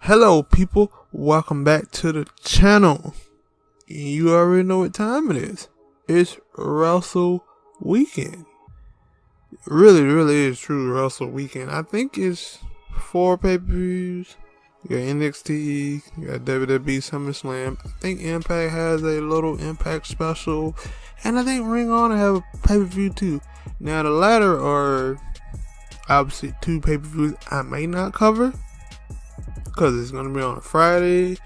Hello people, welcome back to the channel. You already know what time it is. It's Wrestle Weekend. Really is true Wrestle Weekend. I think it's 4 pay-per-views. You got NXT, you got WWE SummerSlam. I think Impact has a little Impact special. And I think Ring of Honor have a pay-per-view too. Now the latter are obviously 2 pay-per-views I may not cover, because it's going to be on a Friday,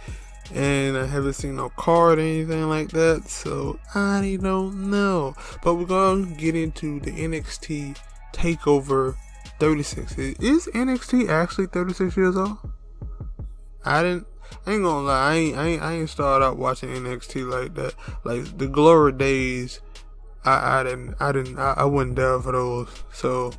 and I haven't seen no card or anything like that, so I don't know. But we're going to get into the NXT TakeOver 36. Is NXT actually 36 years old? I ain't gonna lie, I ain't started out watching NXT like that. Like the glory days, I wasn't there for those. So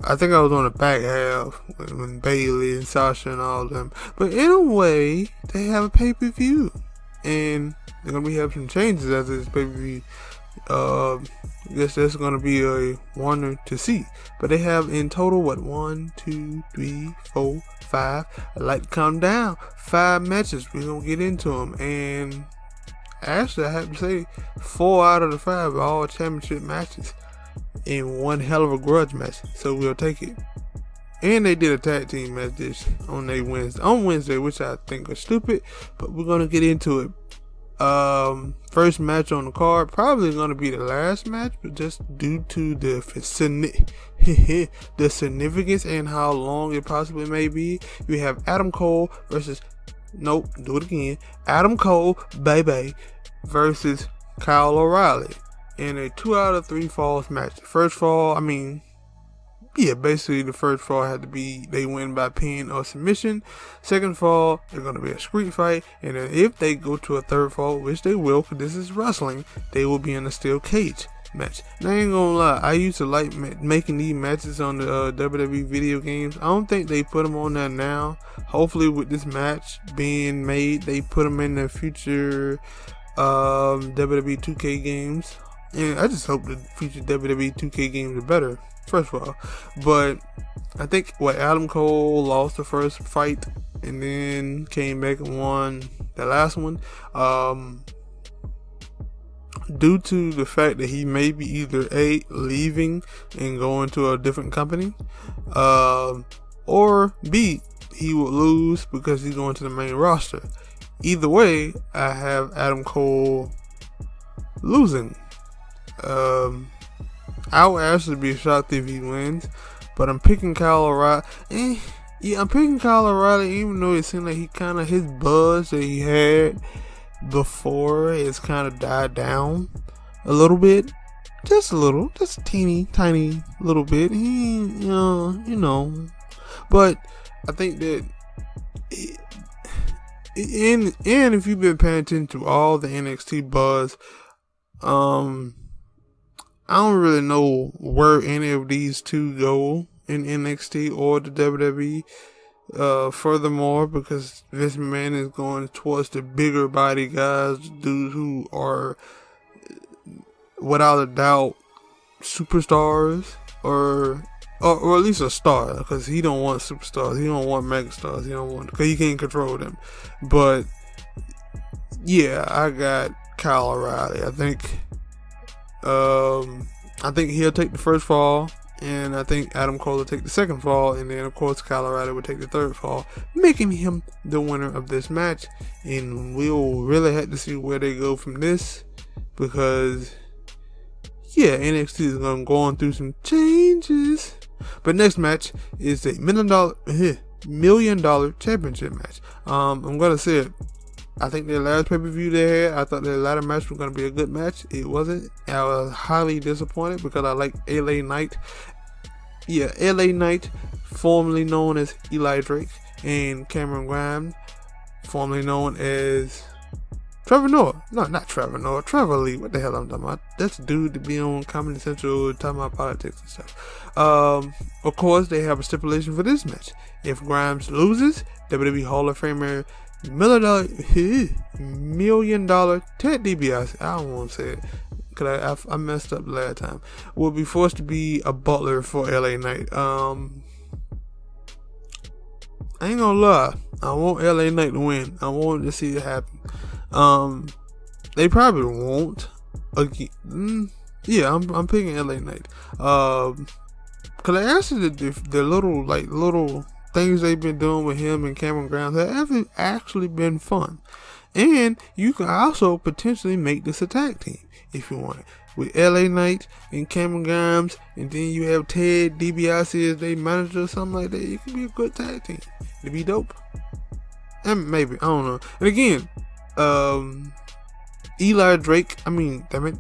I think I was on the back half when Bailey and Sasha and all of them. But in a way, they have a pay-per-view. And they're going to be having some changes after this pay-per-view. I guess that's going to be a wonder to see. But they have in total, 1, 2, 3, 4, 5. I'd like to count down. 5 matches. We're going to get into them. And actually, I have to say, 4 out of the 5 are all championship matches. In one hell of a grudge match, so we'll take it. And they did a tag team match on Wednesday, which I think was stupid, but we're gonna get into it. First match on the card, probably gonna be the last match, but just due to the significance and how long it possibly may be, we have Adam Cole versus Adam Cole versus Kyle O'Reilly in a 2 out of 3 falls match. The first fall, basically the first fall had to be they win by pin or submission. Second fall, they're going to be a street fight. And then if they go to a third fall, which they will, because this is wrestling, they will be in a steel cage match. Now, I ain't gonna lie, I used to like making these matches on the WWE video games. I don't think they put them on there now. Hopefully with this match being made, they put them in the future WWE 2K games. And I just hope the future WWE 2K games are better, first of all. But I think Adam Cole lost the first fight and then came back and won the last one. Due to the fact that he may be either A, leaving and going to a different company, or B, he will lose because he's going to the main roster. Either way, I have Adam Cole losing. I would actually be shocked if he wins, but I'm picking Kyle O'Reilly. I'm picking Kyle O'Reilly, even though it seemed like his buzz that he had before has kind of died down a little bit, just a little, just a tiny little bit. But I think that, and if you've been paying attention to all the NXT buzz, I don't really know where any of these two go in NXT or the WWE. Furthermore, because this man is going towards the bigger body guys, dudes who are without a doubt superstars, or at least a star, because he don't want superstars, he don't want megastars, because he can't control them. But yeah, I got Kyle O'Reilly. I think he'll take the first fall, and I think Adam Cole will take the second fall, and then of course Kyle O'Reilly will take the third fall, making him the winner of this match. And we'll really have to see where they go from this, because NXT is going through some changes. But next match is a $1 million championship match. I'm gonna say it. I think their last pay-per-view they had, I thought their latter match was going to be a good match. It wasn't. I was highly disappointed because I like LA Knight. LA Knight, formerly known as Eli Drake, and Cameron Grimes, formerly known as Trevor Noah. No, not Trevor Noah. Trevor Lee. What the hell I'm talking about? That's the dude to be on Comedy Central talking about politics and stuff. Of course, they have a stipulation for this match. If Grimes loses, WWE Hall of Famer $1 million Ted DiBiase, I don't want to say it because I messed up last time, will be forced to be a butler for LA Knight. I ain't gonna lie. I want LA Knight to win. I want to see it happen. They probably won't. Again, yeah, I'm picking LA Knight. Cause actually the little things they've been doing with him and Cameron Grimes have actually been fun. And you can also potentially make this a tag team if you want it. With LA Knight and Cameron Grimes, and then you have Ted DiBiase as their manager or something like that. It could be a good tag team. It'd be dope. And maybe, I don't know. And again, Eli Drake, that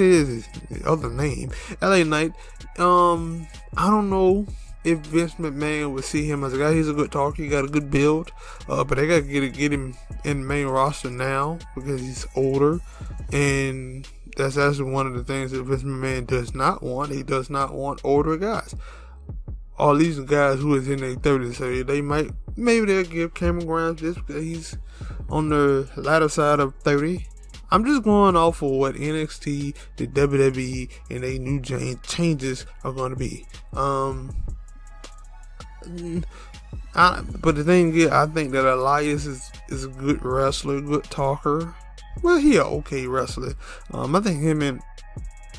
is his other name. LA Knight. I don't know if Vince McMahon would see him as a guy. He's a good talker. He got a good build. But they got to get him in the main roster now because he's older. And that's actually one of the things that Vince McMahon does not want. He does not want older guys. All these guys who is in their 30s, so maybe they'll give Cameron Grimes this because he's on the latter side of 30. I'm just going off of what NXT, the WWE, and they new changes are going to be. But the thing is, I think that Elias is a good wrestler, good talker. Well, he an okay wrestler. I think him and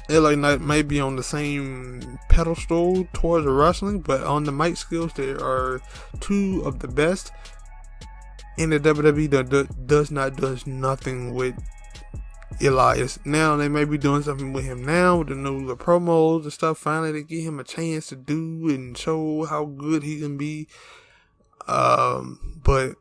LA Knight may be on the same pedestal towards the wrestling, but on the mic skills, they are two of the best in the WWE. That does nothing with Elias. Now they may be doing something with him now with the promos and stuff. Finally, they give him a chance to do and show how good he can be. But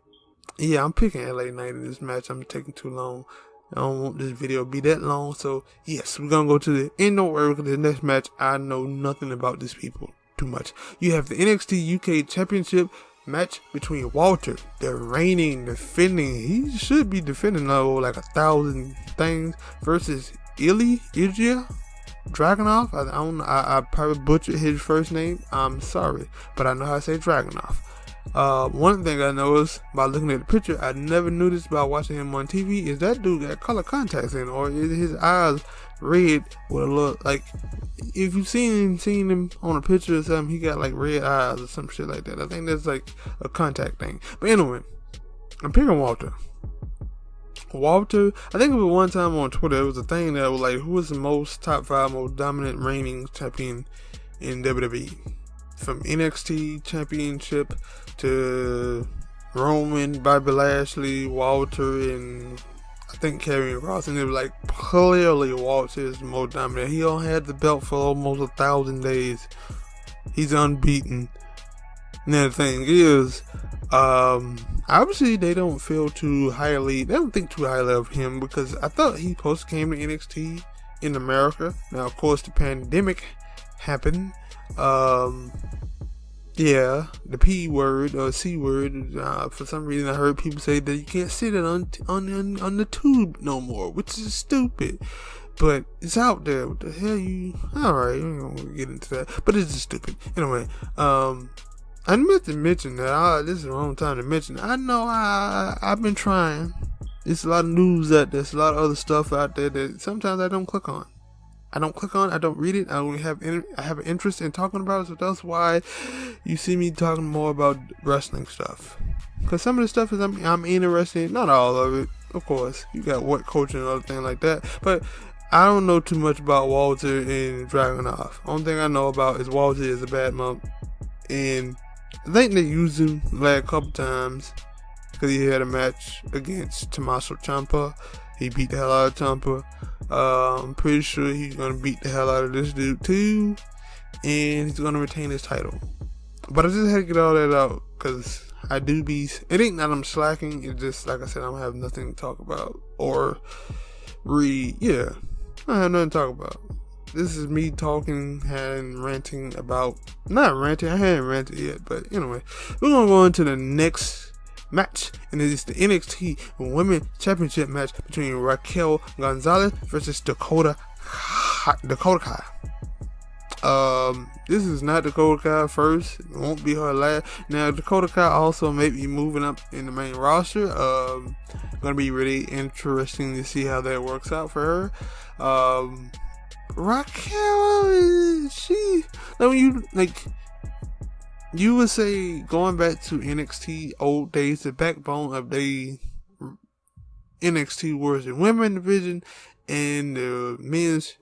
yeah, I'm picking LA Knight in this match. I'm taking too long. I don't want this video to be that long. So yes, we're gonna go to the end. Don't worry, because the next match, I know nothing about these people too much. You have the NXT UK Championship Match between Walter, the reigning, defending, he should be defending like 1,000 things, versus Ilya Dragunov. I probably butchered his first name. I'm sorry, but I know how to say Dragunov. One thing I noticed by looking at the picture, I never knew this by watching him on TV, is that dude got color contacts in, or is his eyes red with a look like, if you've seen him on a picture or something, he got like red eyes or some shit like that. I think that's like a contact thing. But anyway, I'm picking Walter. I think it was one time on Twitter, it was a thing that was like, who is the top 5 most dominant reigning champion in WWE? From NXT Championship to Roman, Bobby Lashley, Walter, and I think Karrion Kross, and it was like, clearly Walter is the most dominant. He don't have the belt for almost 1,000 days. He's unbeaten. Now the thing is, obviously they don't think too highly of him, because I thought he supposed to came to NXT in America. Now of course the pandemic happened. Yeah, the P word or C word. For some reason, I heard people say that you can't sit it on the tube no more, which is stupid. But it's out there. What the hell you? All right, we ain't gonna get into that. But it's just stupid. Anyway, I meant to mention that. This is the wrong time to mention. I know I've been trying. There's a lot of news out there. There's a lot of other stuff out there that sometimes I don't click on. I don't read it. I only have an interest in talking about it, so that's why you see me talking more about wrestling stuff. Because some of the stuff is I'm interested in, not all of it, of course. You got what coaching and other things like that, but I don't know too much about Walter and Dragunov. Only thing I know about is Walter is a bad monk, and I think they used him last couple times because he had a match against Tommaso Ciampa. He beat the hell out of Ciampa. I'm pretty sure he's going to beat the hell out of this dude too. And he's going to retain his title. But I just had to get all that out because I do be... It ain't that I'm slacking. It's just, like I said, I don't have nothing to talk about. Or read. Yeah. I have nothing to talk about. This is me talking and ranting about... Not ranting. I haven't ranted yet. But anyway. We're going to go into the next match, and it is the NXT Women's Championship match between Raquel Gonzalez versus Dakota Kai. This is not Dakota Kai first. It won't be her last. Now Dakota Kai also may be moving up in the main roster. Gonna be really interesting to see how that works out for her. Raquel, you would say, going back to NXT old days, the backbone of the NXT was the women division and the men's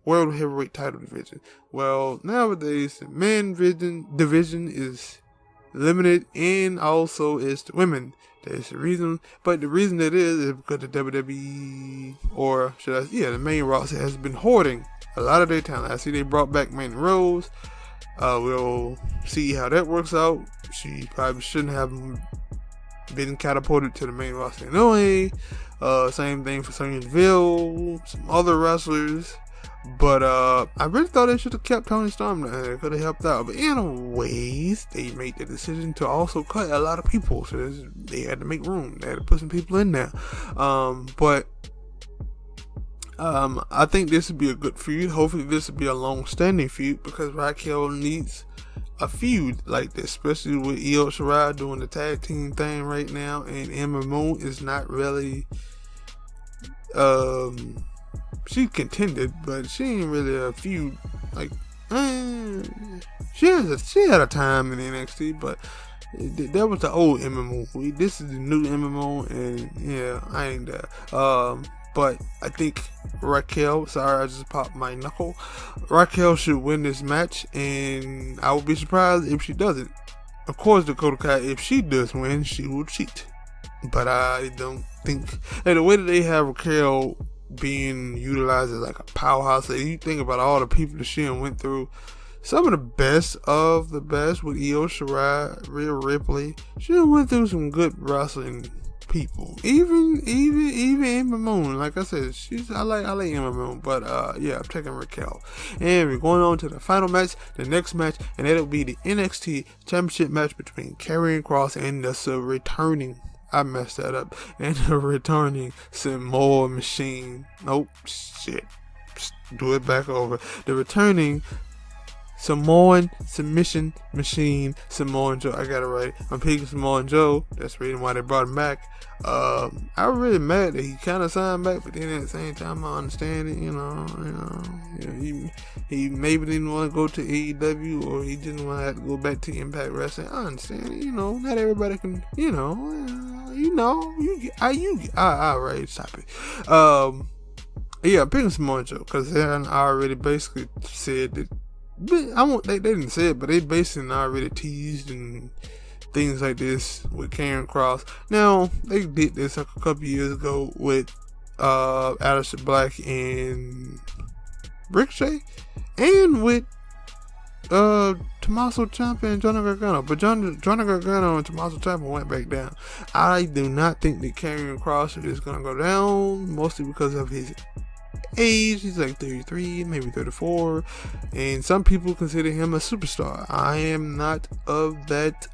world heavyweight title division. Well, nowadays the men division is limited, and also it's the women. That's the reason. But the reason it is because the WWE, or should I say, the main roster has been hoarding a lot of their talent. I see they brought back Mandy Rose. We'll see how that works out. She probably shouldn't have been catapulted to the main roster anyway. Same thing for Sonya Deville, some other wrestlers. But I really thought they should have kept Toni Storm there. It could have helped out. But anyways, they made the decision to also cut a lot of people. So they had to make room. They had to put some people in there. But I think this would be a good feud. Hopefully this would be a long-standing feud, because Raquel needs a feud like this, especially with Io Shirai doing the tag team thing right now, and Ember Moon is not really she contended, but she ain't really a feud. Like, she had a time in NXT, but that was the old Ember Moon. This is the new Ember Moon, and yeah, I ain't there. But I think Raquel, sorry, I just popped my knuckle. Raquel should win this match, and I would be surprised if she doesn't. Of course, Dakota Kai, if she does win, she will cheat. But I don't think, the way that they have Raquel being utilized as like a powerhouse, like, you think about all the people that she went through, some of the best of the best with Io Shirai, Rhea Ripley. She went through some good wrestling people. Even Ember Moon, like I said, I like Ember Moon, but yeah, I'm taking Raquel. And we're going on to the final match, the next match, and it'll be the NXT Championship match between Karrion Kross and the returning, I messed that up, and the returning Samoa Machine. Nope, shit. Do it back over. The returning Samoan Submission Machine, Samoa Joe. I got it right. I'm picking Samoa Joe. That's the reason why they brought him back. I was really mad that he kind of signed back, but then at the same time, I understand it. You know, he maybe didn't want to go to AEW, or he didn't want to have to go back to Impact Wrestling. I understand it. You know, not everybody can. Alright, stop it. Yeah, I'm picking Samoa Joe, because I already basically said that. But they didn't say it, but they basically already teased and things like this with Karrion Kross. Now, they did this a couple years ago with Aleister Black and Ricochet, and with Tommaso Ciampa and Johnny Gargano. But Johnny Gargano and Tommaso Ciampa went back down. I do not think that Karrion Kross is going to go down, mostly because of his age. He's like 33, maybe 34, and some people consider him a superstar. I am not of that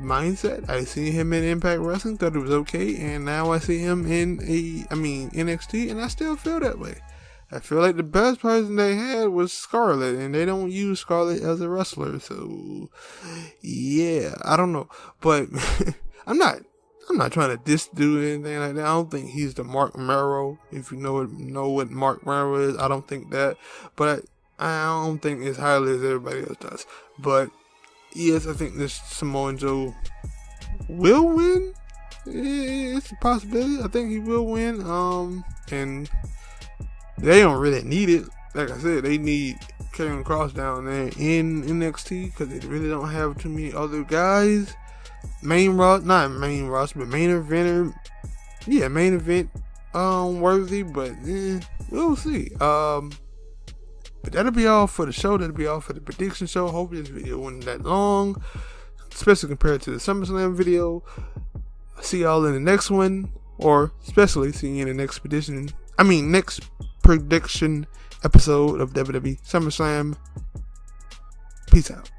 mindset. I see him in Impact Wrestling, thought it was okay, and now I see him in NXT, and I still feel that way. I feel like the best person they had was Scarlett, and they don't use Scarlett as a wrestler, so yeah, I don't know, but I'm not trying to diss do anything like that. I don't think he's the Mark Merrow. If you know what Mark Merrow is, I don't think that. But I don't think as highly as everybody else does. But yes, I think this Samoa Joe will win. It's a possibility. I think he will win. And they don't really need it. Like I said, they need Karrion Kross down there in NXT, because they really don't have too many other guys. Main event worthy, but we'll see. But that'll be all for the show. That'll be all for the prediction show. Hopefully this video wasn't that long, especially compared to the SummerSlam video. See y'all in the next one, or especially see you in the next prediction episode of WWE SummerSlam. Peace out.